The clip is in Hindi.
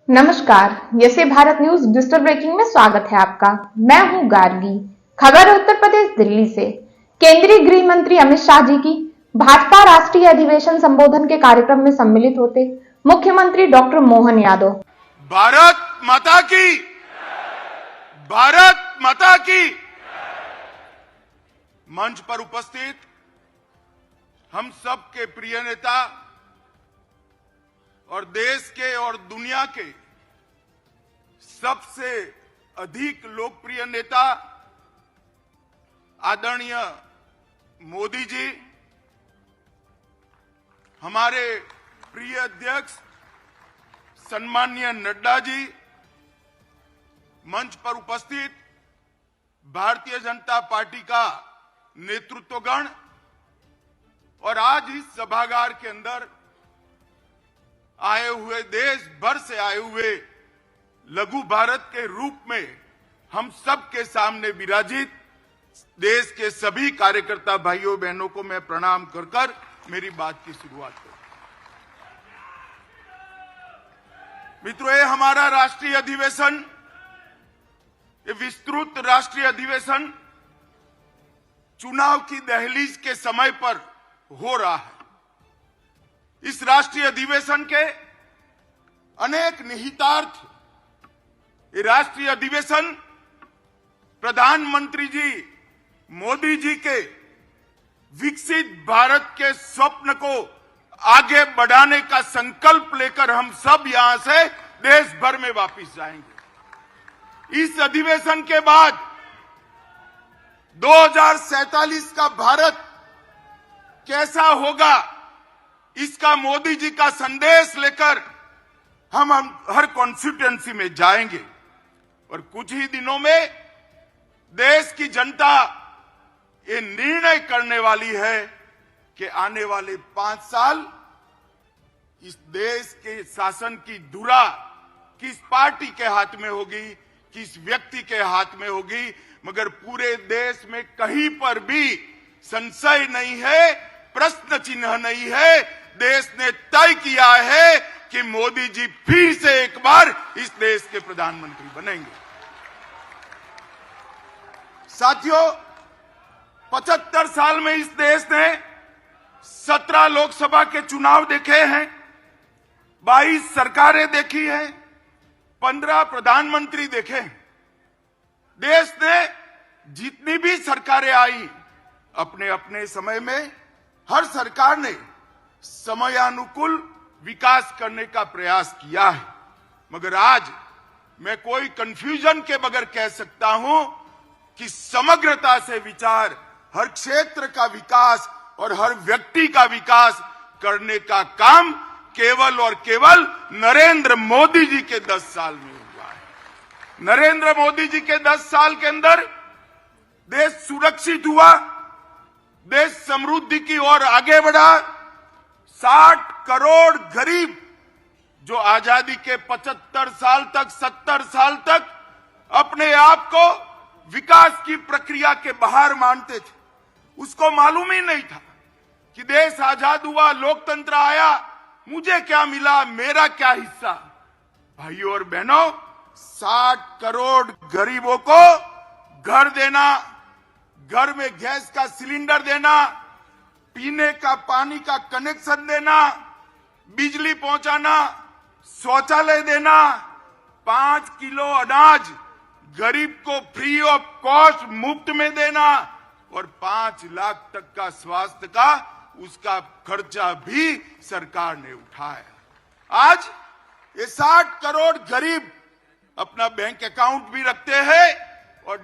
नमस्कार, यसे भारत न्यूज डिजिटल ब्रेकिंग में स्वागत है आपका। मैं हूं गार्गी। खबर उत्तर प्रदेश दिल्ली से। केंद्रीय गृह मंत्री अमित शाह जी की भाजपा राष्ट्रीय अधिवेशन संबोधन के कार्यक्रम में सम्मिलित होते मुख्यमंत्री डॉक्टर मोहन यादव। भारत माता की, भारत माता की। मंच पर उपस्थित हम सबके प्रिय नेता और देश के और दुनिया के सबसे अधिक लोकप्रिय नेता आदरणीय मोदी जी, हमारे प्रिय अध्यक्ष सम्माननीय नड्डा जी, मंच पर उपस्थित भारतीय जनता पार्टी का नेतृत्वगण और आज इस सभागार के अंदर आए हुए, देश भर से आए हुए लघु भारत के रूप में हम सबके सामने विराजित देश के सभी कार्यकर्ता भाइयों बहनों को मैं प्रणाम कर मेरी बात की शुरुआत करूं। मित्रों, ये हमारा राष्ट्रीय अधिवेशन, ये विस्तृत राष्ट्रीय अधिवेशन चुनाव की दहलीज के समय पर हो रहा है। इस राष्ट्रीय अधिवेशन के अनेक निहितार्थ, ये राष्ट्रीय अधिवेशन प्रधानमंत्री जी मोदी जी के विकसित भारत के स्वप्न को आगे बढ़ाने का संकल्प लेकर हम सब यहां से देश भर में वापस जाएंगे। इस अधिवेशन के बाद 2047 का भारत कैसा होगा, इसका मोदी जी का संदेश लेकर हम हर कॉन्स्टिट्यूएंसी में जाएंगे और कुछ ही दिनों में देश की जनता ये निर्णय करने वाली है कि आने वाले 5 साल इस देश के शासन की धुरा किस पार्टी के हाथ में होगी, किस व्यक्ति के हाथ में होगी। मगर पूरे देश में कहीं पर भी संशय नहीं है, प्रश्न चिन्ह नहीं है। देश ने तय किया है कि मोदी जी फिर से एक बार इस देश के प्रधानमंत्री बनेंगे। साथियों, 75 साल में इस देश ने 17 लोकसभा के चुनाव देखे हैं, 22 सरकारें देखी हैं, 15 प्रधानमंत्री देखे हैं। देश ने जितनी भी सरकारें आई, अपने अपने समय में हर सरकार ने समयानुकूल विकास करने का प्रयास किया है। मगर आज मैं कोई कंफ्यूजन के बगैर कह सकता हूं कि समग्रता से विचार, हर क्षेत्र का विकास और हर व्यक्ति का विकास करने का काम केवल और केवल नरेंद्र मोदी जी के 10 साल में हुआ है। नरेंद्र मोदी जी के 10 साल के अंदर देश सुरक्षित हुआ, देश समृद्धि की ओर आगे बढ़ा। 60 करोड़ गरीब जो आजादी के 75 साल तक, 70 साल तक अपने आप को विकास की प्रक्रिया के बाहर मानते थे, उसको मालूम ही नहीं था कि देश आजाद हुआ, लोकतंत्र आया, मुझे क्या मिला, मेरा क्या हिस्सा। भाइयों और बहनों, 60 करोड़ गरीबों को घर देना, घर में गैस का सिलेंडर देना, पीने का पानी का कनेक्शन देना, बिजली पहुंचाना, शौचालय देना, 5 किलो अनाज गरीब को फ्री ऑफ कॉस्ट मुफ्त में देना और 5 लाख तक का स्वास्थ्य का उसका खर्चा भी सरकार ने उठाया। आज ये 60 करोड़ गरीब अपना बैंक अकाउंट भी रखते हैं और